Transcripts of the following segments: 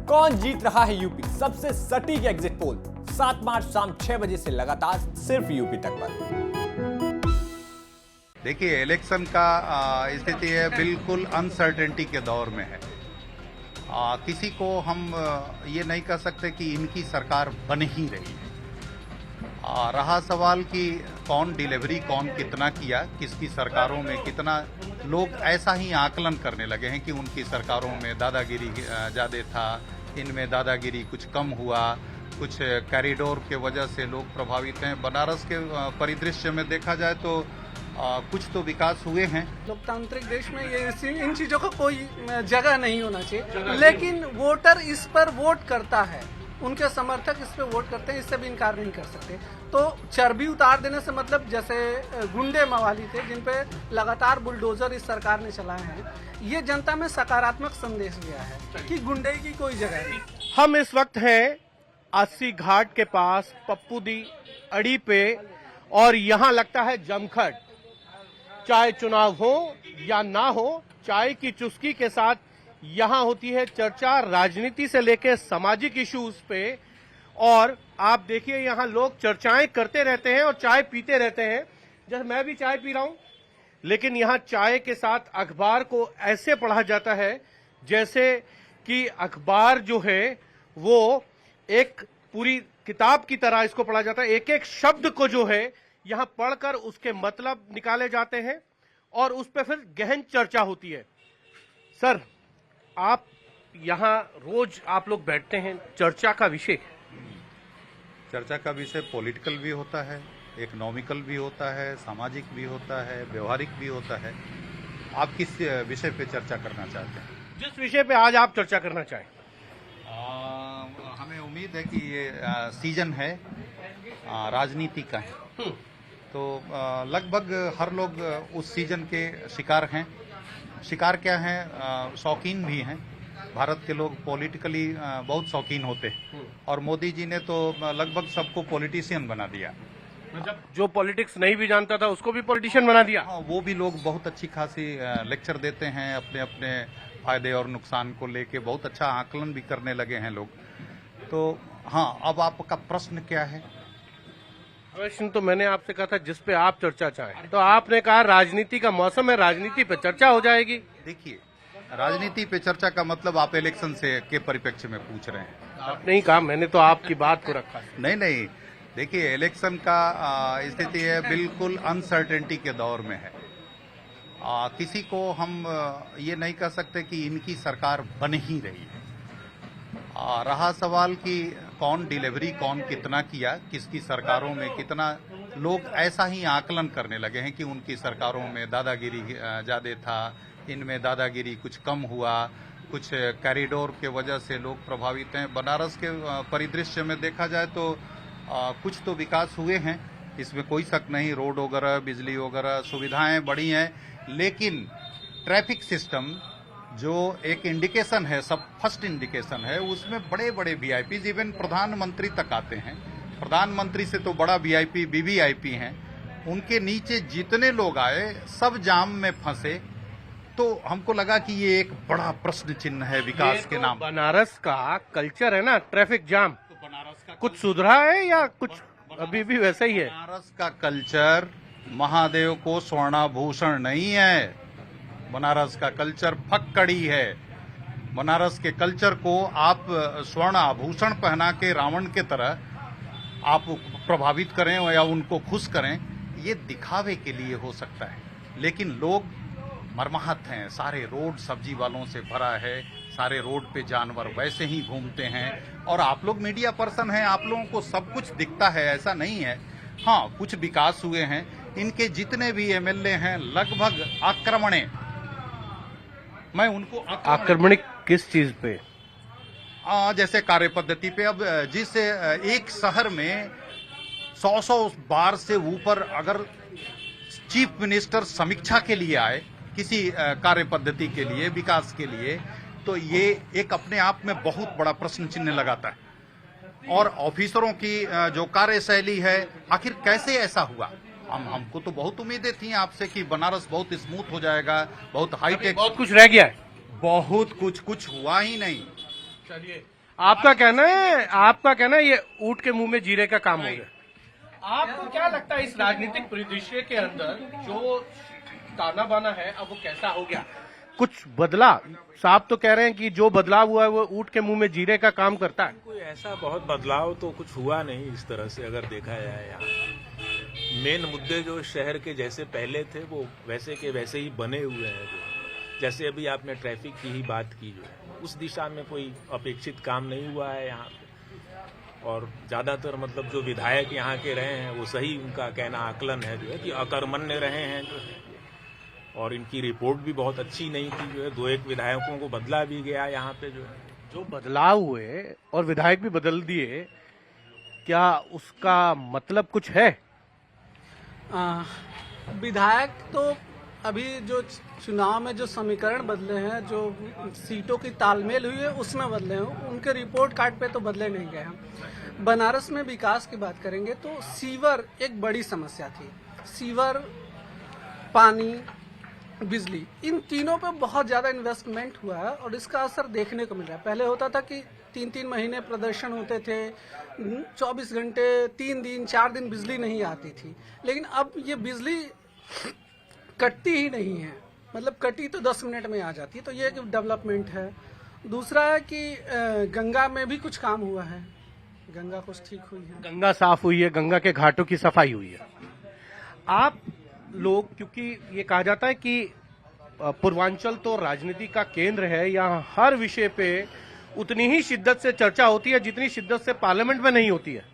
कौन जीत रहा है यूपी? सबसे सटीक एग्जिट पोल 7 मार्च शाम 6 बजे से लगातार सिर्फ यूपी तक पर। देखिए, इलेक्शन का स्थिति है बिल्कुल अनसर्टेनिटी के दौर में है। किसी को हम ये नहीं कह सकते कि इनकी सरकार बन ही रही है। रहा सवाल कि कौन डिलीवरी कौन कितना किया, किसकी सरकारों में कितना, लोग ऐसा ही आकलन करने लगे हैं कि उनकी सरकारों में दादागिरी ज़्यादा था, इनमें दादागिरी कुछ कम हुआ, कुछ कॉरिडोर के वजह से लोग प्रभावित हैं। बनारस के परिदृश्य में देखा जाए तो कुछ तो विकास हुए हैं। लोकतांत्रिक देश में ये इन चीजों का कोई जगह नहीं होना चाहिए, लेकिन वोटर इस पर वोट करता है, उनके समर्थक इस पे वोट करते हैं, इससे भी इनकार नहीं कर सकते। तो चर्बी उतार देने से मतलब जैसे गुंडे मवाली थे जिन पे लगातार बुलडोजर इस सरकार ने चलाए हैं, ये जनता में सकारात्मक संदेश गया है कि गुंडे की कोई जगह नहीं। हम इस वक्त हैं 80 घाट के पास पप्पू दी अड़ी पे, और यहाँ लगता है जमखट। चाहे चुनाव हो या ना हो, चाय की चुस्की के साथ यहाँ होती है चर्चा राजनीति से लेकर सामाजिक इश्यूज पे। और आप देखिए यहाँ लोग चर्चाएं करते रहते हैं और चाय पीते रहते हैं। जैसे मैं भी चाय पी रहा हूं, लेकिन यहाँ चाय के साथ अखबार को ऐसे पढ़ा जाता है जैसे कि अखबार जो है वो एक पूरी किताब की तरह इसको पढ़ा जाता है। एक एक शब्द को जो है यहाँ पढ़कर उसके मतलब निकाले जाते हैं और उस पर फिर गहन चर्चा होती है। सर, आप यहाँ रोज आप लोग बैठते हैं, चर्चा का विषय पॉलिटिकल भी होता है, इकोनॉमिकल भी होता है, सामाजिक भी होता है, व्यवहारिक भी होता है। आप किस विषय पे चर्चा करना चाहते हैं? जिस विषय पे आज आप चर्चा करना चाहें। हमें उम्मीद है कि ये सीजन है राजनीति का है, तो लगभग हर लोग उस सीजन के शिकार हैं। शिकार क्या हैं? शौकीन भी हैं। भारत के लोग पॉलिटिकली बहुत शौकीन होते हैं, और मोदी जी ने तो लगभग सबको पॉलिटिशियन बना दिया। मतलब जो पॉलिटिक्स नहीं भी जानता था उसको भी पॉलिटिशियन बना दिया। हाँ, वो भी लोग बहुत अच्छी खासी लेक्चर देते हैं, अपने अपने फायदे और नुकसान को लेके बहुत अच्छा आकलन भी करने लगे हैं लोग। तो हाँ, अब आपका प्रश्न क्या है? प्रश्न तो मैंने आपसे कहा था जिस पे आप चर्चा चाहें, तो आपने कहा राजनीति का मौसम है, राजनीति पे चर्चा हो जाएगी। देखिए, राजनीति पे चर्चा का मतलब आप इलेक्शन से के परिप्रेक्ष्य में पूछ रहे हैं। आपने ही कहा, मैंने तो आपकी बात को रखा है। नहीं, देखिए, इलेक्शन का स्थिति है बिल्कुल अनसर्टेनिटी के दौर में है। किसी को हम ये नहीं कह सकते कि इनकी सरकार बन ही रही है। रहा सवाल कि कौन डिलीवरी कौन कितना किया, किसकी सरकारों में कितना, लोग ऐसा ही आकलन करने लगे हैं कि उनकी सरकारों में दादागिरी ज़्यादा था, इनमें दादागिरी कुछ कम हुआ, कुछ कॉरिडोर के वजह से लोग प्रभावित हैं। बनारस के परिदृश्य में देखा जाए तो कुछ तो विकास हुए हैं, इसमें कोई शक नहीं। रोड वगैरह, बिजली वगैरह सुविधाएं बढ़ी हैं, लेकिन ट्रैफिक सिस्टम जो एक इंडिकेशन है, सब फर्स्ट इंडिकेशन है, उसमें बड़े बड़े वीआईपी, इवन प्रधानमंत्री तक आते हैं। प्रधानमंत्री से तो बड़ा वीआईपी वीवीआईपी हैं, उनके नीचे जितने लोग आए सब जाम में फंसे। तो हमको लगा कि ये एक बड़ा प्रश्न चिन्ह है विकास के नाम। बनारस का कल्चर है ना, ट्रैफिक जाम, तो बनारस का कुछ सुधरा है या कुछ अभी भी वैसा ही है? बनारस का कल्चर महादेव को स्वर्णाभूषण नहीं है। बनारस का कल्चर फक्कड़ी है। बनारस के कल्चर को आप स्वर्ण आभूषण पहना के रावण के तरह आप प्रभावित करें या उनको खुश करें, ये दिखावे के लिए हो सकता है, लेकिन लोग मर्माहत हैं। सारे रोड सब्जी वालों से भरा है, सारे रोड पे जानवर वैसे ही घूमते हैं, और आप लोग मीडिया पर्सन हैं, आप लोगों को सब कुछ दिखता है, ऐसा नहीं है। हाँ, कुछ विकास हुए हैं। इनके जितने भी एमएलए हैं लगभग आक्रमणे, मैं उनको आक्रमणिक किस चीज पे? जैसे कार्य पद्धति पे। अब जिस एक शहर में 100 बार से ऊपर अगर चीफ मिनिस्टर समीक्षा के लिए आए किसी कार्य पद्धति के लिए, विकास के लिए, तो ये एक अपने आप में बहुत बड़ा प्रश्न चिन्ह लगाता है। और ऑफिसरों की जो कार्यशैली है, आखिर कैसे ऐसा हुआ? हमको तो बहुत उम्मीदें थी आपसे कि बनारस बहुत स्मूथ हो जाएगा, बहुत हाईटेक। बहुत कुछ रह गया है। बहुत कुछ हुआ ही नहीं। चलिए, आपका कहना है ये ऊँट के मुंह में जीरे का काम हो गया। आपको क्या लगता है इस राजनीतिक परिदृश्य के अंदर जो ताना बाना है अब वो कैसा हो गया? कुछ बदला? साहब तो कह रहे हैं कि जो बदलाव हुआ है वो ऊँट के मुंह में जीरे का काम करता है। कोई ऐसा बहुत बदलाव तो कुछ हुआ नहीं इस तरह से, अगर देखा जाए। यहाँ मेन मुद्दे जो शहर के जैसे पहले थे वो वैसे के वैसे ही बने हुए हैं। जो जैसे अभी आपने ट्रैफिक की ही बात की, जो उस दिशा में कोई अपेक्षित काम नहीं हुआ है यहाँ पे। और ज्यादातर मतलब जो विधायक यहाँ के रहे हैं वो सही, उनका कहना आकलन है जो है कि अकर्मण्य रहे हैं जो है। और इनकी रिपोर्ट भी बहुत अच्छी नहीं थी जो है। 2-1 विधायकों को बदला भी गया यहाँ पे जो है। जो बदलाव हुए और विधायक भी बदल दिए, क्या उसका मतलब कुछ है? विधायक तो अभी जो चुनाव में जो समीकरण बदले हैं, जो सीटों की तालमेल हुई है उसमें बदले हैं, उनके रिपोर्ट कार्ड पे तो बदले नहीं गए हैं। बनारस में विकास की बात करेंगे तो सीवर एक बड़ी समस्या थी। सीवर, पानी, बिजली, इन तीनों पे बहुत ज्यादा इन्वेस्टमेंट हुआ है और इसका असर देखने को मिल रहा है। पहले होता था कि 3-3 महीने प्रदर्शन होते थे, 24 घंटे, 3 दिन 4 दिन बिजली नहीं आती थी। लेकिन अब ये बिजली कटती ही नहीं है, मतलब कटी तो 10 मिनट में आ जाती है। तो ये एक डेवलपमेंट है। दूसरा है कि गंगा में भी कुछ काम हुआ है, गंगा कुछ ठीक हुई है, गंगा साफ हुई है, गंगा के घाटों की सफाई हुई है। आप लोग, क्योंकि ये कहा जाता है कि पूर्वांचल तो राजनीति का केंद्र है, यहाँ हर विषय पे उतनी ही शिद्दत से चर्चा होती है जितनी शिद्दत से पार्लियामेंट में नहीं होती है।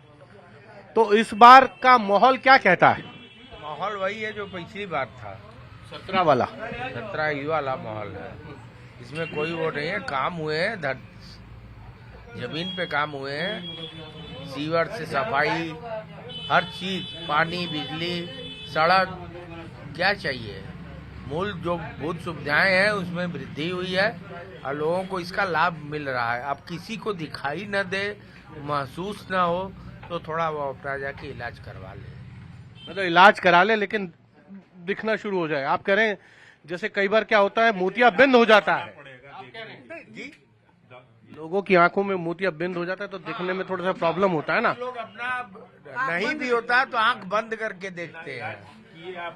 तो इस बार का माहौल क्या कहता है? माहौल वही है जो पिछली बार था, 17 वाला 17 वाला माहौल है। इसमें कोई वो नहीं है। काम हुए हैं, जमीन पे काम हुए हैं, सीवर से सफाई, हर चीज, पानी, बिजली, सड़क, क्या चाहिए। मूल जो भूत सुविधाएं हैं उसमें वृद्धि हुई है और लोगों को इसका लाभ मिल रहा है। अब किसी को दिखाई न दे, महसूस न हो, तो थोड़ा वो अपना जाके इलाज करवा ले। मतलब इलाज करा ले लेकिन दिखना शुरू हो जाए। आप कह रहे हैं जैसे कई बार क्या होता है, मोतियाबिंद हो जाता है। जी, लोगों की आंखों में मोतियाबिंद हो जाता है तो दिखने में थोड़ा सा प्रॉब्लम होता है ना। लोग अपना नहीं भी होता है तो आंख बंद करके देखते हैं।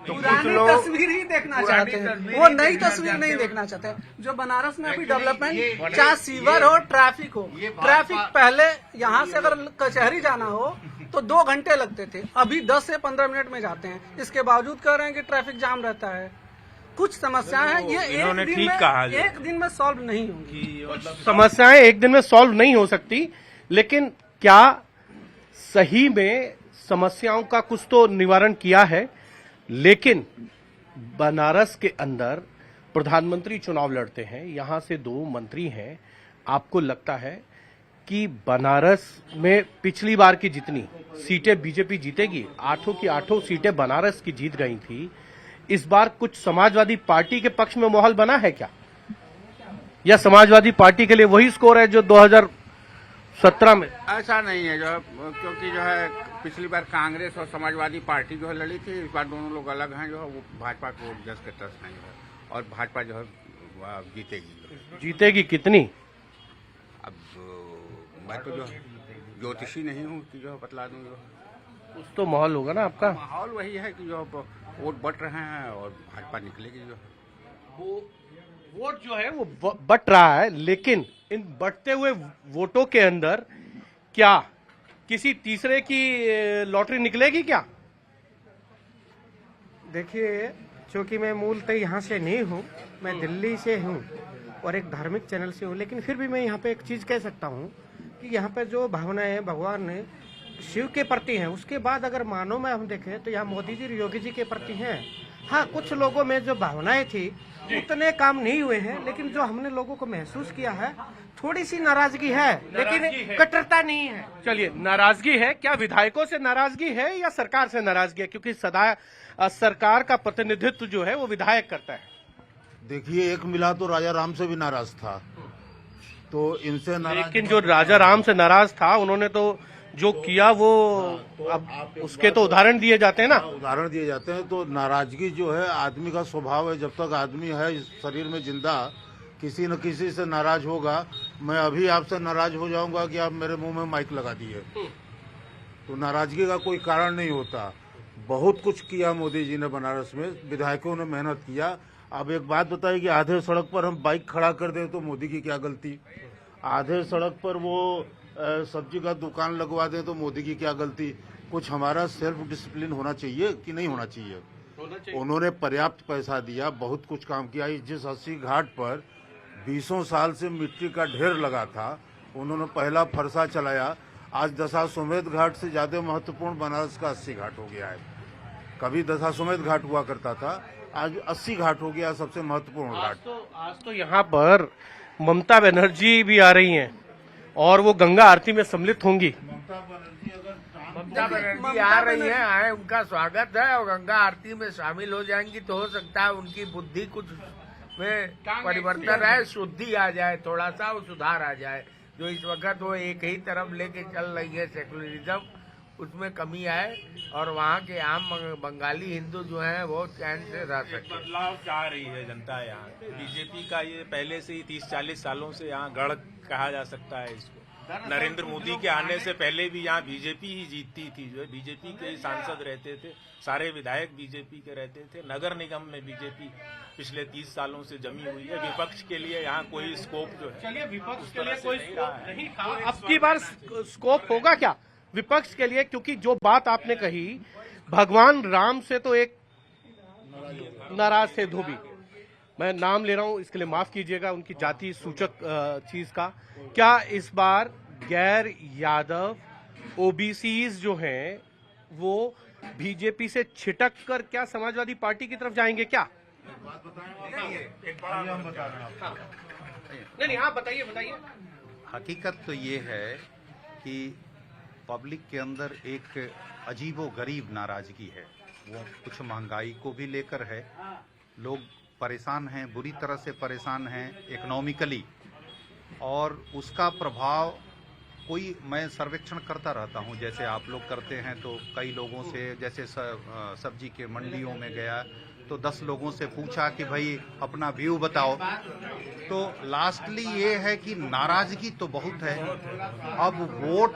तो पुरानी तस्वीर ही देखना चाहते हैं, वो नई तस्वीर नहीं देखना चाहते। जो बनारस में अभी डेवलपमेंट, चाहे सीवर हो, ट्रैफिक हो, ट्रैफिक पहले यहाँ से अगर कचहरी जाना हो तो 2 घंटे लगते थे, अभी 10 से 15 मिनट में जाते हैं। इसके बावजूद कह रहे हैं कि ट्रैफिक जाम रहता है। कुछ समस्याएं हैं, ये एक दिन में सॉल्व नहीं होंगी। समस्याएं एक दिन में सॉल्व नहीं हो सकती, लेकिन क्या सही में समस्याओं का कुछ तो निवारण किया है? लेकिन बनारस के अंदर प्रधानमंत्री चुनाव लड़ते हैं, यहां से 2 मंत्री हैं। आपको लगता है कि बनारस में पिछली बार की जितनी सीटें बीजेपी जीतेगी, 8 की 8 सीटें बनारस की जीत गई थी, इस बार कुछ समाजवादी पार्टी के पक्ष में माहौल बना है क्या? या समाजवादी पार्टी के लिए वही स्कोर है जो 2017 में? ऐसा नहीं है जो, क्योंकि जो है पिछली बार कांग्रेस और समाजवादी पार्टी जो है लड़ी थी, इस बार दोनों लोग अलग हैं। जो है वो भाजपा को 10 के 10 नहीं है और भाजपा जो है जीतेगी कितनी? अब मैं तो जो ज्योतिषी नहीं हूँ कि जो बतला दूँ। जो कुछ तो माहौल होगा ना आपका। माहौल वही है कि जो वोट बट रहे हैं और भाजपा निकलेगी। जो वो वोट जो है वो बट रहा है, लेकिन इन बढ़ते हुए वोटों के अंदर क्या किसी तीसरे की लॉटरी निकलेगी क्या? देखिए, चूंकि मैं मूलतः यहाँ से नहीं हूँ, मैं दिल्ली से हूँ और एक धार्मिक चैनल से हूँ, लेकिन फिर भी मैं यहाँ पे एक चीज कह सकता हूँ कि यहाँ पे जो भावनाएं भगवान ने शिव के प्रति हैं, उसके बाद अगर मानव में हम देखें तो यहाँ मोदी जी, योगी जी के प्रति हैं। हाँ, कुछ लोगों में जो भावनाएं थी उतने काम नहीं हुए हैं, लेकिन जो हमने लोगों को महसूस किया है, थोड़ी सी नाराजगी है, लेकिन कट्टरता नहीं है। चलिए, नाराजगी है। क्या विधायकों से नाराजगी है या सरकार से नाराजगी है? क्योंकि सदा सरकार का प्रतिनिधित्व जो है वो विधायक करता है। देखिए, एक मिला तो राजा राम से भी नाराज था, तो इनसे नाराज। लेकिन जो राजा राम से नाराज था, उन्होंने तो जो किया वो अब उसके तो उदाहरण दिए जाते हैं ना। उदाहरण दिए जाते हैं। तो नाराजगी जो है आदमी का स्वभाव है, जब तक आदमी है इस शरीर में जिंदा किसी न किसी से नाराज होगा। मैं अभी आपसे नाराज हो जाऊंगा कि आप मेरे मुंह में माइक लगा दिए, तो नाराजगी का कोई कारण नहीं होता। बहुत कुछ किया मोदी जी ने बनारस में, विधायकों ने मेहनत किया। अब एक बात बताइए कि आधे सड़क पर हम बाइक खड़ा कर दें तो मोदी की क्या गलती? आधे सड़क पर वो सब्जी का दुकान लगवा दें तो मोदी की क्या गलती? कुछ हमारा सेल्फ डिसिप्लिन होना चाहिए कि नहीं होना चाहिए? उन्होंने पर्याप्त पैसा दिया, बहुत कुछ काम किया। जिस 80 घाट पर 20 साल से मिट्टी का ढेर लगा था, उन्होंने पहला फरसा चलाया। आज दशाश्वमेध घाट से ज्यादा महत्वपूर्ण बनारस का 80 घाट हो गया है। कभी दशाश्वमेध घाट हुआ करता था, आज 80 घाट हो गया सबसे महत्वपूर्ण घाट। आज तो यहाँ पर ममता बनर्जी भी आ रही हैं और वो गंगा आरती में सम्मिलित होंगी। ममता बनर्जी आ रही है, आए, उनका स्वागत है और गंगा आरती में शामिल हो जाएंगी तो हो सकता है उनकी बुद्धि कुछ में परिवर्तन आए, शुद्धि आ जाए, थोड़ा सा वो सुधार आ जाए। जो इस वक्त वो एक ही तरफ लेके चल रही है सेकुलरिज्म, उसमें कमी आए और वहाँ के आम बंगाली हिंदू जो हैं वो चैन से रह सके। बदलाव चाह रही है जनता यहाँ। बीजेपी का ये पहले से ही 30-40 सालों से यहाँ गढ़ कहा जा सकता है इसको। नरेंद्र मोदी के आने से पहले भी यहाँ बीजेपी ही जीतती थी। जो है बीजेपी के ही सांसद रहते थे, सारे विधायक बीजेपी के रहते थे। नगर निगम में बीजेपी पिछले 30 सालों से जमी हुई है। विपक्ष के लिए यहाँ कोई स्कोप जो है, चलिए विपक्ष के लिए कोई स्कोप नहीं था, अब की बार स्कोप होगा क्या विपक्ष के लिए? क्योंकि जो बात आपने कही, भगवान राम से तो एक नाराज थे धोबी। मैं नाम ले रहा हूं, इसके लिए माफ कीजिएगा, उनकी जाति सूचक चीज का। क्या इस बार गैर यादव ओबीसीज जो हैं वो बीजेपी से छिटक कर क्या समाजवादी पार्टी की तरफ जाएंगे क्या? नहीं, हाँ बताइए। हकीकत तो ये है कि पब्लिक के अंदर एक अजीबो-गरीब नाराजगी है। वो कुछ महंगाई को भी लेकर है, लोग परेशान हैं, बुरी तरह से परेशान हैं इकोनॉमिकली, और उसका प्रभाव कोई, मैं सर्वेक्षण करता रहता हूं, जैसे आप लोग करते हैं, तो कई लोगों से, जैसे सब्जी के मंडियों में गया तो 10 लोगों से पूछा कि भाई अपना व्यू बताओ, तो लास्टली ये है कि नाराजगी तो बहुत है। अब वोट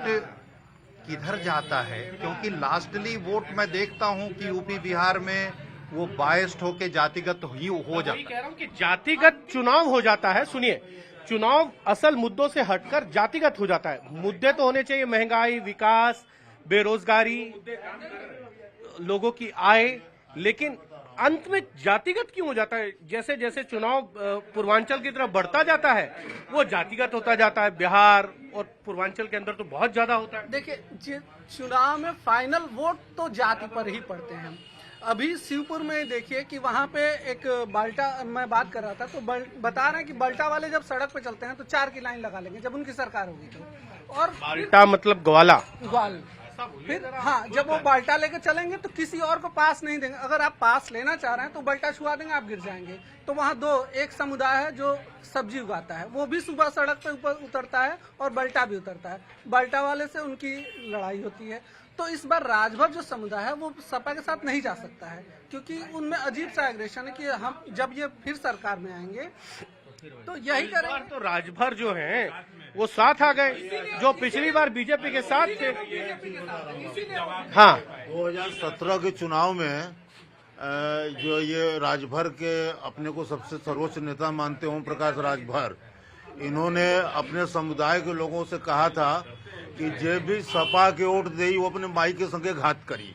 किधर जाता है, क्योंकि लास्टली वोट मैं देखता हूं कि यूपी बिहार में वो बायस्ड होके जातिगत ही हो जाता है। कह रहा हूं कि जातिगत चुनाव हो जाता है। सुनिए, चुनाव असल मुद्दों से हटकर जातिगत हो जाता है। मुद्दे तो होने चाहिए महंगाई, विकास, बेरोजगारी, लोगों की आय, लेकिन अंत में जातिगत क्यों हो जाता है? जैसे जैसे चुनाव पूर्वांचल की तरफ बढ़ता जाता है वो जातिगत होता जाता है। बिहार और पूर्वांचल के अंदर तो बहुत ज्यादा होता है। देखिए, चुनाव में फाइनल वोट तो जाति पर ही पड़ते हैं। अभी शिवपुर में देखिए कि वहाँ पे एक बाल्टा, मैं बात कर रहा था तो बता रहे हैं कि बाल्टा वाले जब सड़क पे चलते हैं तो 4 की लाइन लगा लेंगे जब उनकी सरकार होगी तो। और बाल्टा मतलब ग्वाल। फिर हाँ, जब वो बाल्टा लेकर चलेंगे तो किसी और को पास नहीं देंगे। अगर आप पास लेना चाह रहे हैं तो बाल्टा छुआ देंगे, आप गिर जाएंगे। तो वहाँ एक समुदाय है जो सब्जी उगाता है, वो भी सुबह सड़क पे ऊपर उतरता है और बाल्टा भी उतरता है। बाल्टा वाले से उनकी लड़ाई होती है। तो इस बार राजभर जो समुदाय है वो सपा के साथ नहीं जा सकता है, क्योंकि उनमें अजीब सा एग्रेशन है कि हम जब ये फिर सरकार में आएंगे तो यही करेंगे। तो राजभर जो हैं वो साथ आ गए, जो पिछली बार बीजेपी के साथ थे। हाँ, 2017 के चुनाव में जो ये राजभर के अपने को सबसे सर्वोच्च नेता मानते ओम प्रकाश राजभर, इन्होंने अपने समुदाय के लोगों से कहा था कि जे भी सपा के वोट दे वो अपने माई के संगे घात करी।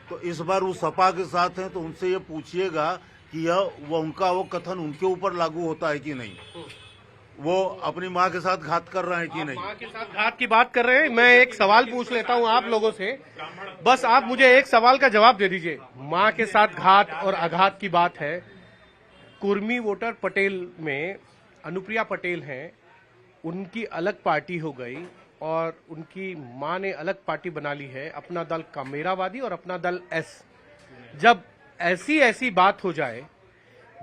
तो इस बार वो सपा के साथ हैं तो उनसे ये पूछिएगा कि वो उनका वो कथन उनके ऊपर लागू होता है कि नहीं, वो अपनी माँ के साथ घात कर रहे हैं कि नहीं। माँ के साथ घात की बात कर रहे हैं। मैं एक सवाल पूछ लेता हूँ आप लोगों से, बस आप मुझे एक सवाल का जवाब दे दीजिए। माँ के साथ घात और आघात की बात है। कुर्मी वोटर पटेल में अनुप्रिया पटेल हैं, उनकी अलग पार्टी हो गई और उनकी माँ ने अलग पार्टी बना ली है, अपना दल कामेरावादी और अपना दल एस। जब ऐसी बात हो जाए,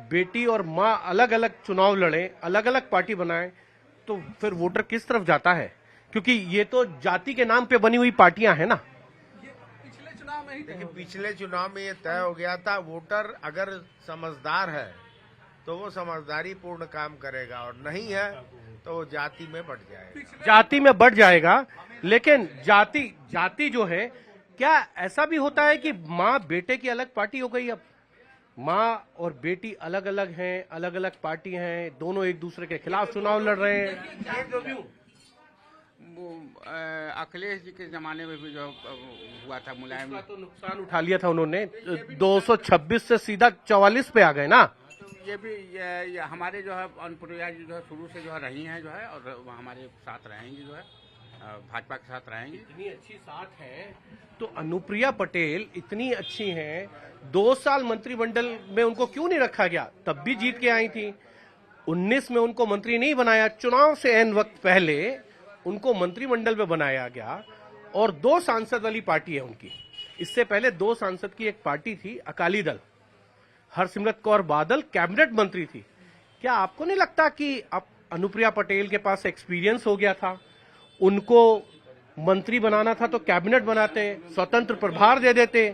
बेटी और माँ अलग अलग चुनाव लड़े, अलग अलग पार्टी बनाए, तो फिर वोटर किस तरफ जाता है? क्योंकि ये तो जाति के नाम पे बनी हुई पार्टियां हैं ना। पिछले चुनाव में ही देखिए, पिछले चुनाव में ये तय हो गया था, वोटर अगर समझदार है तो वो समझदारी पूर्ण काम करेगा, और नहीं है तो वो जाति में बढ़ जाएगा। जाति में बढ़ जाएगा। लेकिन जाति जो है, क्या ऐसा भी होता है कि माँ बेटे की अलग पार्टी हो गई? अब माँ और बेटी अलग अलग हैं, अलग अलग पार्टी हैं, दोनों एक दूसरे के खिलाफ चुनाव लड़ रहे हैं। वो अखिलेश जी के जमाने में भी जो हुआ था, मुलायम तो नुकसान उठा लिया था उन्होंने, 226 से सीधा 44 पे आ गए ना। ये भी ये हमारे जो है अनुप्रिया जी जो है शुरू से जो है रही हैं जो है, और वो हमारे साथ रहेंगी जो है, भाजपा के साथ रहेंगी। इतनी अच्छी साथ है तो अनुप्रिया पटेल इतनी अच्छी हैं, 2 साल मंत्रिमंडल में उनको क्यों नहीं रखा गया? तब भी जीत के आई थी। 19 में उनको मंत्री नहीं बनाया, चुनाव से एन वक्त पहले उनको मंत्रिमंडल में बनाया गया। और 2 सांसद वाली पार्टी है उनकी। इससे पहले 2 सांसद की एक पार्टी थी अकाली दल, हरसिमरत कौर बादल कैबिनेट मंत्री थी। क्या आपको नहीं लगता कि अब अनुप्रिया पटेल के पास एक्सपीरियंस हो गया था? उनको मंत्री बनाना था तो कैबिनेट बनाते, स्वतंत्र प्रभार दे देते।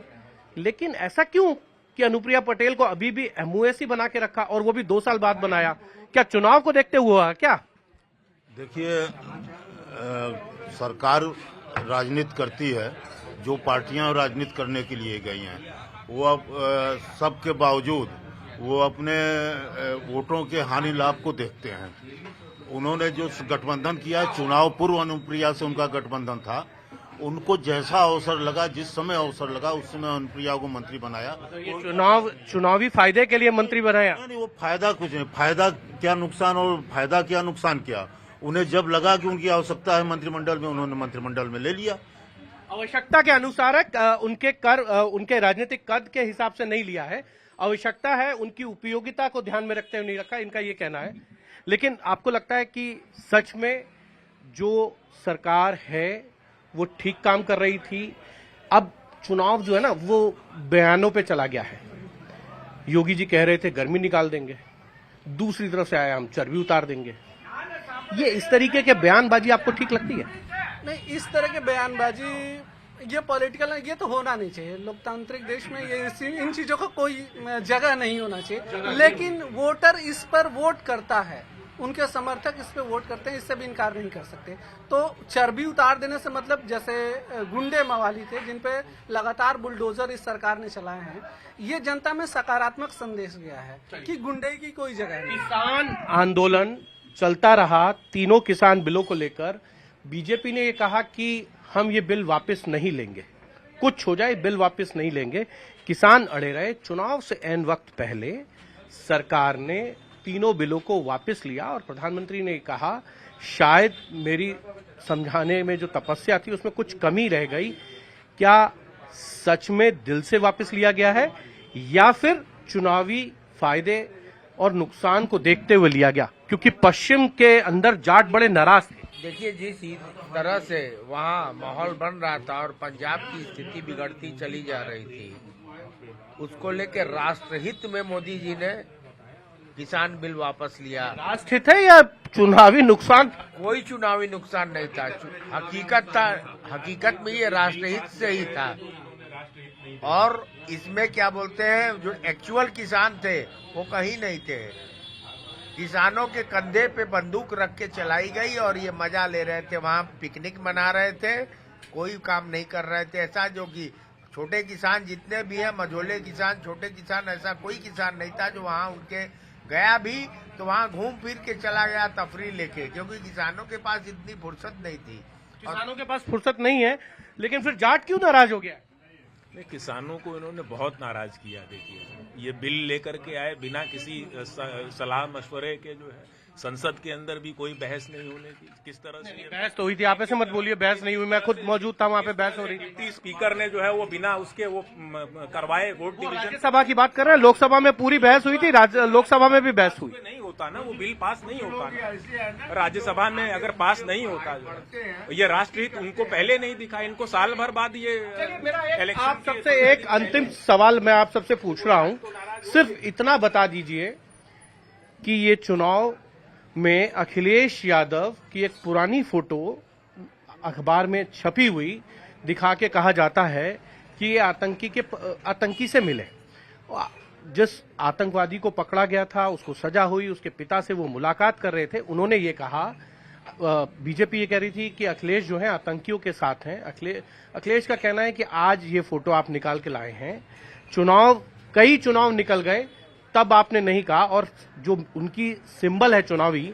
लेकिन ऐसा क्यों कि अनुप्रिया पटेल को अभी भी एमओएसी बना के रखा, और वो भी 2 साल बाद बनाया? क्या चुनाव को देखते हुआ क्या? देखिए, सरकार राजनीति करती है, जो पार्टियां राजनीति करने के लिए गई हैं, वो अब सबके बावजूद वो अपने वोटों के हानि लाभ को देखते हैं। उन्होंने जो गठबंधन किया, चुनाव पूर्व अनुप्रिया से उनका गठबंधन था, उनको जैसा अवसर लगा, जिस समय अवसर लगा, उस समय अनुप्रिया को मंत्री बनाया। तो ये चुनावी फायदे के लिए मंत्री बनाया? नहीं, वो फायदा कुछ नहीं, फायदा क्या नुकसान, और फायदा क्या नुकसान क्या, उन्हें जब लगा कि उनकी आवश्यकता है मंत्रिमंडल में, उन्होंने मंत्रिमंडल में ले लिया। आवश्यकता के अनुसार है, उनके राजनीतिक कद के हिसाब से नहीं लिया है, आवश्यकता है, उनकी उपयोगिता को ध्यान में रखते हुए नहीं रखा, इनका ये कहना है। लेकिन आपको लगता है कि सच में जो सरकार है वो ठीक काम कर रही थी? अब चुनाव जो है ना वो बयानों पे चला गया है। योगी जी कह रहे थे गर्मी निकाल देंगे, दूसरी तरफ से आया हम चर्बी उतार देंगे। ये इस तरीके के बयानबाजी आपको ठीक लगती है? नहीं, इस तरह के बयानबाजी ये पॉलिटिकल है, ये तो होना नहीं चाहिए। लोकतांत्रिक देश में ये इन चीजों का कोई जगह नहीं होना चाहिए। लेकिन वोटर इस पर वोट करता है, उनके समर्थक इस पे वोट करते हैं, इससे भी इनकार नहीं कर सकते। तो चर्बी उतार देने से मतलब जैसे गुंडे मवाली थे जिन पे लगातार बुलडोजर इस सरकार ने चलाए हैं, ये जनता में सकारात्मक संदेश गया है कि गुंडे की कोई जगह नहीं। किसान आंदोलन चलता रहा, तीनों किसान बिलों को लेकर। बीजेपी ने ये कहा कि हम ये बिल वापस नहीं लेंगे, कुछ हो जाए बिल वापस नहीं लेंगे। किसान अड़े रहे। चुनाव से एन वक्त पहले सरकार ने तीनों बिलों को वापस लिया, और प्रधानमंत्री ने कहा शायद मेरी समझाने में जो तपस्या थी उसमें कुछ कमी रह गई। क्या सच में दिल से वापस लिया गया है, या फिर चुनावी फायदे और नुकसान को देखते हुए लिया गया? क्योंकि पश्चिम के अंदर जाट बड़े नाराज थे। देखिए, जिस तरह से वहाँ माहौल बन रहा था और पंजाब की स्थिति बिगड़ती चली जा रही थी, उसको लेकर राष्ट्रहित में मोदी जी ने किसान बिल वापस लिया। राष्ट्रहित है या चुनावी नुकसान? कोई चुनावी नुकसान नहीं था, हकीकत में ये राष्ट्रहित से ही था। और इसमें क्या बोलते हैं, जो एक्चुअल किसान थे वो कहीं नहीं थे। किसानों के कंधे पे बंदूक रख के चलाई गई और ये मजा ले रहे थे, वहाँ पिकनिक मना रहे थे, कोई काम नहीं कर रहे थे। ऐसा जो कि छोटे किसान जितने भी हैं, मझोले किसान, छोटे किसान, ऐसा कोई किसान नहीं था जो वहाँ उनके गया भी तो वहाँ घूम फिर के चला गया तफरीह लेके, क्योंकि किसानों के पास इतनी फुर्सत नहीं थी। किसानों के पास फुर्सत नहीं है, लेकिन फिर जाट क्यों नाराज हो गया? नहीं, किसानों को इन्होंने बहुत नाराज किया। देखिए, ये बिल लेकर के आए बिना किसी सलाह मशवरे के, जो है संसद के अंदर भी कोई बहस नहीं होने की। किस तरह से बहस तो हुई थी, आप ऐसे मत बोलिए बहस नहीं हुई, मैं खुद मौजूद था वहाँ पे, बहस हो रही थी। स्पीकर ने जो है वो बिना उसके वो करवाए वोट डिवीजन। राज्यसभा की बात कर रहे हैं, लोकसभा में पूरी बहस हुई थी, लोकसभा में भी बहस हुई। नहीं होता ना, वो बिल पास नहीं होता। राज्यसभा में अगर पास नहीं होता, ये राष्ट्रहित उनको पहले नहीं दिखा, इनको साल भर बाद ये इलेक्शन। आप सबसे एक अंतिम सवाल मैं आप सबसे पूछ रहा हूँ, सिर्फ इतना बता दीजिए कि ये चुनाव में अखिलेश यादव की एक पुरानी फोटो अखबार में छपी हुई दिखा के कहा जाता है कि ये आतंकी से मिले। जिस आतंकवादी को पकड़ा गया था, उसको सजा हुई, उसके पिता से वो मुलाकात कर रहे थे, उन्होंने ये कहा, बीजेपी ये कह रही थी कि अखिलेश जो है आतंकियों के साथ हैं। अखिलेश का कहना है कि आज ये फोटो आप निकाल के लाए हैं, कई चुनाव निकल गए तब आपने नहीं कहा, और जो उनकी सिंबल है, चुनावी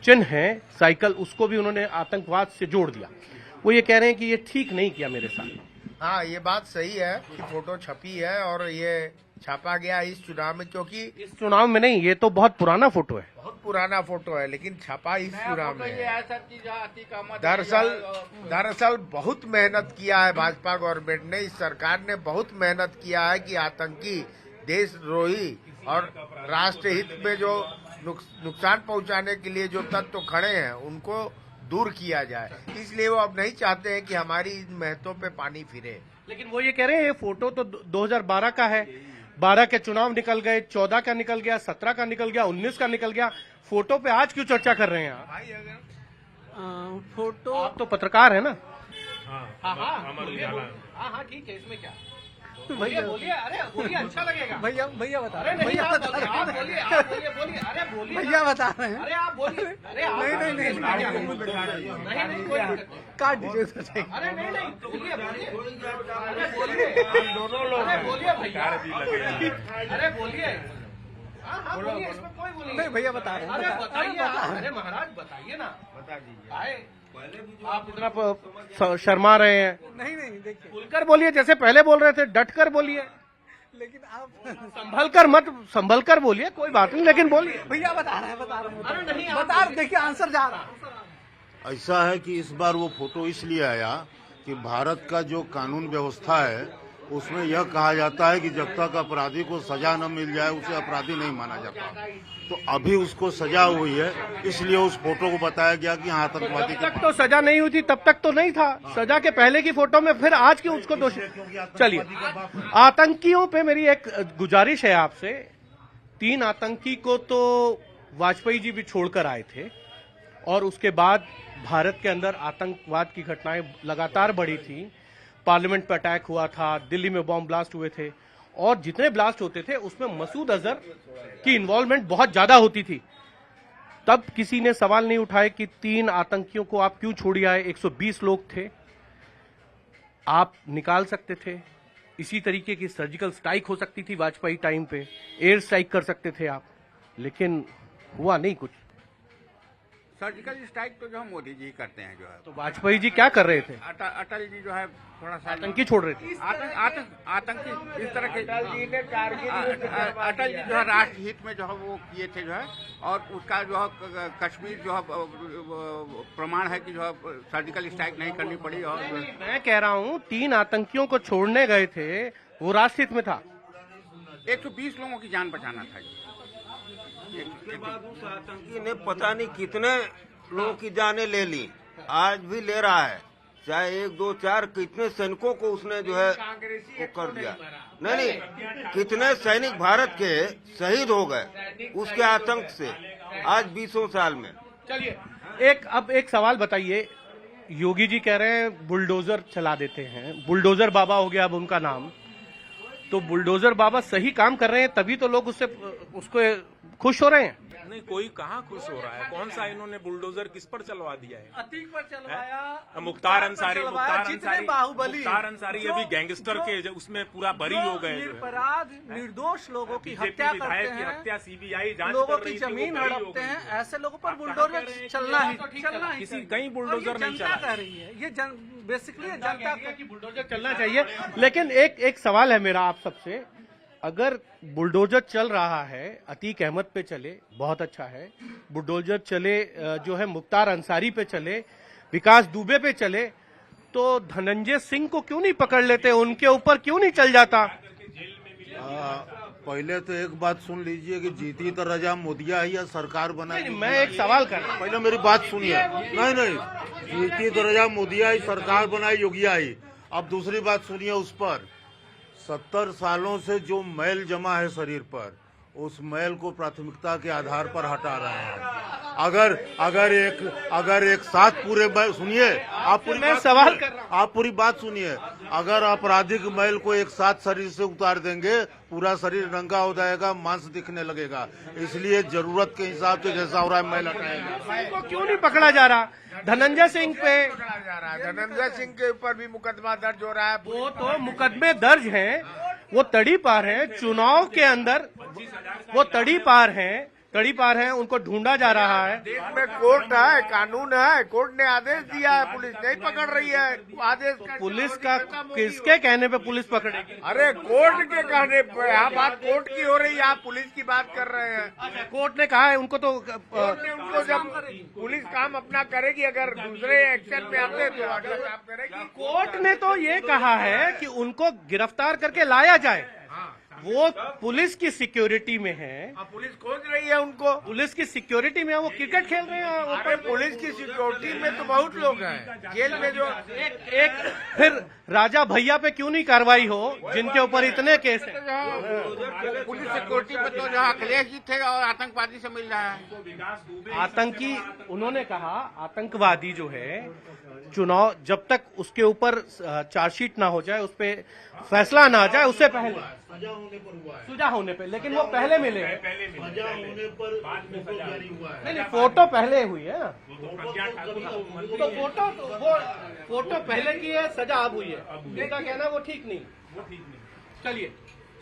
चिन्ह है साइकिल, उसको भी उन्होंने आतंकवाद से जोड़ दिया। वो ये कह रहे हैं कि ये ठीक नहीं किया मेरे साथ। हाँ, ये बात सही है कि फोटो छपी है और ये छापा गया इस चुनाव में, क्योंकि इस चुनाव में नहीं, ये तो बहुत पुराना फोटो है, बहुत पुराना फोटो है, लेकिन छपा इस चुनाव में है। दरअसल बहुत मेहनत किया है भाजपा गवर्नमेंट ने, इस सरकार ने बहुत मेहनत किया है कि आतंकी, देशद्रोही और राष्ट्र हित में जो नुकसान पहुंचाने के लिए जो तत्व खड़े हैं उनको दूर किया जाए। इसलिए वो अब नहीं चाहते हैं कि हमारी इन महत्वों पे पानी फिरे। लेकिन वो ये कह रहे हैं ये फोटो तो 2012 का है, 12 के चुनाव निकल गए, 14 का निकल गया, 17 का निकल गया, 19 का निकल गया, फोटो पे आज क्यों चर्चा कर रहे हैं आप? फोटो, आप तो पत्रकार है ना? हाँ, ठीक है, इसमें क्या? भैया बोलिए, अरे बोलिए, अच्छा लगेगा। भैया बता रहे हैं, भैया बता रहे हैं, बोलिए, अरे बोलिए, भैया बता रहे हैं, अरे आप बोलिए, अरे नहीं, काट दीजिए, अरे नहीं, बोलिए, अरे बोलिए, दोनों लोग, अरे बोलिए भैया, अरे बोलिए, हाँ, बोलिए, इसमें कोई बोलिए नहीं, भैया बता रहे हैं, अरे बताइए, अरे महाराज बताइए ना, बता दीजिए, आप इतना शर्मा रहे हैं। नहीं, देखिए, खुलकर बोलिए, जैसे पहले बोल रहे थे, डट कर बोलिए, लेकिन आप संभल कर बोलिए, कोई बात नहीं, लेकिन बोलिए। भैया बता रहे हैं, अरे नहीं, बता रहे, देखिए आंसर जा रहा है। ऐसा है कि इस बार वो फोटो इसलिए आया कि भारत का जो कानून व्यवस्था है उसमें यह कहा जाता है कि जब तक अपराधी को सजा न मिल जाए उसे अपराधी नहीं माना जाता। तो अभी उसको सजा हुई है, इसलिए उस फोटो को बताया गया कि हाँ आतंकवादी। जब तक तो सजा नहीं हुई थी तब तक तो नहीं था, सजा के पहले की फोटो में फिर आज क्यों उसको दोषी? चलिए, आतंकियों पे मेरी एक गुजारिश है आपसे। 3 आतंकी को तो वाजपेयी जी भी छोड़कर आए थे, और उसके बाद भारत के अंदर आतंकवाद की घटनाएं लगातार बढ़ी थी। पार्लियामेंट पर अटैक हुआ था, दिल्ली में बॉम्ब ब्लास्ट हुए थे, और जितने ब्लास्ट होते थे उसमें मसूद अजहर की इन्वॉल्वमेंट बहुत ज्यादा होती थी। तब किसी ने सवाल नहीं उठाया कि 3 आतंकियों को आप क्यों छोड़ आए? 120 लोग थे, आप निकाल सकते थे। इसी तरीके की सर्जिकल स्ट्राइक हो सकती थी वाजपेयी टाइम पे, एयर स्ट्राइक कर सकते थे आप, लेकिन हुआ नहीं कुछ। सर्जिकल स्ट्राइक तो जो मोदी जी करते हैं जो है, तो वाजपेयी जी क्या कर रहे थे? अटल जी जो है थोड़ा सा आतंकी छोड़ रहे थे। आतंकी इस तरह के अटल जी जो है राष्ट्र हित में जो है वो किए थे जो है, और उसका जो है कश्मीर जो है प्रमाण है कि जो है सर्जिकल स्ट्राइक नहीं करनी पड़ी। और मैं कह रहा हूँ 3 आतंकियों को छोड़ने गए थे, वो राष्ट्र हित में था। 120 लोगों की जान बचाना था। उसके बाद उस आतंकी ने पता नहीं कितने लोगों की जानें ले ली, आज भी ले रहा है, चाहे 1, 2, 4 कितने सैनिकों को उसने जो है वो कर दिया। नहीं, कितने सैनिक भारत के शहीद हो गए उसके आतंक से आज 20 साल में। चलिए, अब एक सवाल बताइए, योगी जी कह रहे हैं बुलडोजर चला देते हैं, बुलडोजर बाबा हो गया अब उनका नाम, तो बुलडोजर बाबा सही काम कर रहे हैं तभी तो लोग उसको खुश हो रहे हैं। नहीं, कोई कहाँ खुश हो रहा है? कौन सा इन्होंने बुलडोजर किस पर चलवा दिया है? अतीक पर चलवाया, मुख्तार अंसारी बाहुबली, मुख्तार अंसारी अभी गैंगस्टर के उसमें पूरा बरी हो गए। निरपराध निर्दोष लोगों की हत्या करते हैं, हत्या सीबीआई जांच लोगों कर रही की थी, जमीन वो बरी हो हड़पते गई। हैं, ऐसे लोगों पर बुलडोजर चलना ही किसी कहीं बुलडोजर नहीं जनता चला। कह रही है, ये बेसिकली जनता की बुलडोजर चलना चाहिए। लेकिन एक सवाल है मेरा आप सबसे, अगर बुलडोजर चल रहा है, अतीक अहमद पे चले, बहुत अच्छा है, बुलडोजर चले जो है मुख्तार अंसारी पे चले, विकास दुबे पे चले, तो धनंजय सिंह को क्यों नहीं पकड़ लेते? उनके ऊपर क्यों नहीं चल जाता? पहले तो एक बात सुन लीजिए कि जीती तो रजा मोदिया ही या सरकार बनाई। मैं एक सवाल कर रहा हूं, पहले मेरी बात सुनिए। नहीं, जीती तो रजा मोदिया ही, सरकार बनाई योगिया ही। अब दूसरी बात सुनिए, उस पर 70 सालों से जो मैल जमा है शरीर पर, उस मैल को प्राथमिकता के आधार पर हटा रहे हैं। अगर एक साथ पूरे, सुनिए, आप पूरी मैं सवाल कर रहा हूं, आप पूरी बात सुनिए। अगर आपराधिक मैल को एक साथ शरीर से उतार देंगे, पूरा शरीर रंगा हो जाएगा, मांस दिखने लगेगा। इसलिए जरूरत के हिसाब से जैसा हो रहा है मैल हटाएगा। को क्यों नहीं पकड़ा जा रहा? धनंजय सिंह पे धनंजय सिंह के ऊपर भी मुकदमा दर्ज हो रहा है। वो तो मुकदमे दर्ज हैं, वो तड़ी पार हैं, चुनाव के अंदर वो तड़ी पार हैं, उनको ढूंढा जा रहा है। देश में कोर्ट है, कानून है, कोर्ट ने आदेश दिया है, पुलिस नहीं पकड़ रही है। आदेश पुलिस का किसके कहने पे पुलिस पकड़ेगी? अरे कोर्ट के कहने पे। यहाँ बात कोर्ट की हो रही है, आप पुलिस की बात कर रहे हैं। कोर्ट ने कहा है उनको तो कोर्ट ने उनको जब पुलिस काम अपना करेगी, अगर दूसरे एक्शन में आते तो अगला काम करेगी। कोर्ट ने तो ये कहा है कि उनको गिरफ्तार करके लाया जाए। वो पुलिस की सिक्योरिटी में है, पुलिस खोज रही है उनको। पुलिस की सिक्योरिटी में है, वो क्रिकेट खेल रहे हैं। अरे पुलिस की सिक्योरिटी में तो बहुत लोग हैं जेल में। जो एक फिर राजा भैया पे क्यों नहीं कार्रवाई हो, जिनके ऊपर इतने केस हैं? पुलिस सिक्योरिटी में तो जहाँ अखिलेश जी थे और आतंकवादी से मिल रहा है। आतंकी, उन्होंने कहा आतंकवादी जो है, चुनाव जब तक उसके ऊपर चार्जशीट ना हो जाए, उस पर फैसला ना आ जाए, उससे पहले सजा होने पे, लेकिन वो पहले मिले हैं। नहीं, फोटो पहले हुई है ना, तो फोटो पहले की है, सजा अब हुई है। उनका कहना वो ठीक नहीं। चलिए,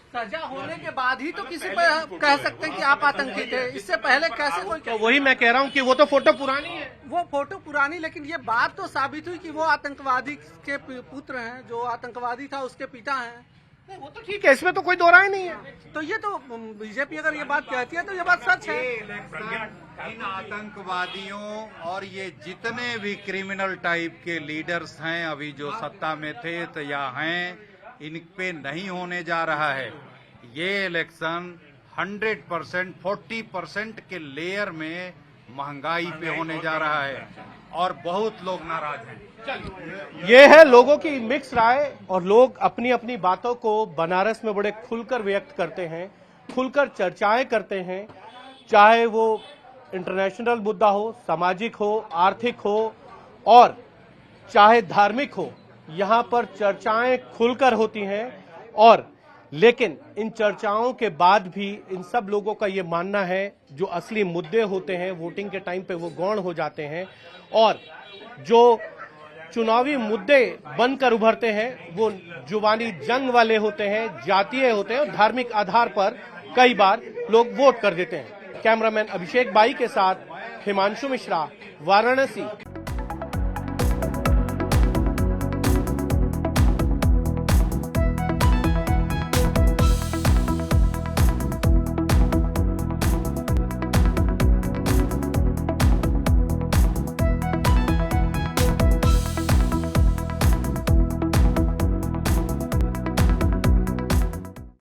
सजा होने के बाद ही तो किसी पर कह सकते हैं कि आप आतंकी थे। इससे पहले कैसे कोई तो वही मैं कह रहा हूँ कि वो तो फोटो पुरानी है। वो फोटो पुरानी, लेकिन ये बात तो साबित हुई कि वो आतंकवादी के पुत्र हैं, जो आतंकवादी था उसके पिता हैं। नहीं, वो तो ठीक है, इसमें तो कोई दो राय नहीं है। तो ये तो बीजेपी अगर ये बात कहती है तो ये बात सच है। इन आतंकवादियों और ये जितने भी क्रिमिनल टाइप के लीडर्स हैं, अभी जो सत्ता में थे तो या हैं, इन पे नहीं होने जा रहा है। ये इलेक्शन 100% 40% के लेयर में महंगाई पे होने जा रहा है और बहुत लोग नाराज हैं। ये है लोगों की मिक्स राय, और लोग अपनी अपनी बातों को बनारस में बड़े खुलकर व्यक्त करते हैं, खुलकर चर्चाएं करते हैं, चाहे वो इंटरनेशनल मुद्दा हो, सामाजिक हो, आर्थिक हो और चाहे धार्मिक हो। यहाँ पर चर्चाएं खुलकर होती हैं, और लेकिन इन चर्चाओं के बाद भी इन सब लोगों का ये मानना है जो असली मुद्दे होते हैं वोटिंग के टाइम पे वो गौण हो जाते हैं, और जो चुनावी मुद्दे बनकर उभरते हैं वो जुबानी जंग वाले होते हैं, जातीय होते हैं, और धार्मिक आधार पर कई बार लोग वोट कर देते हैं। कैमरामैन अभिषेक बाई के साथ हिमांशु मिश्रा, वाराणसी।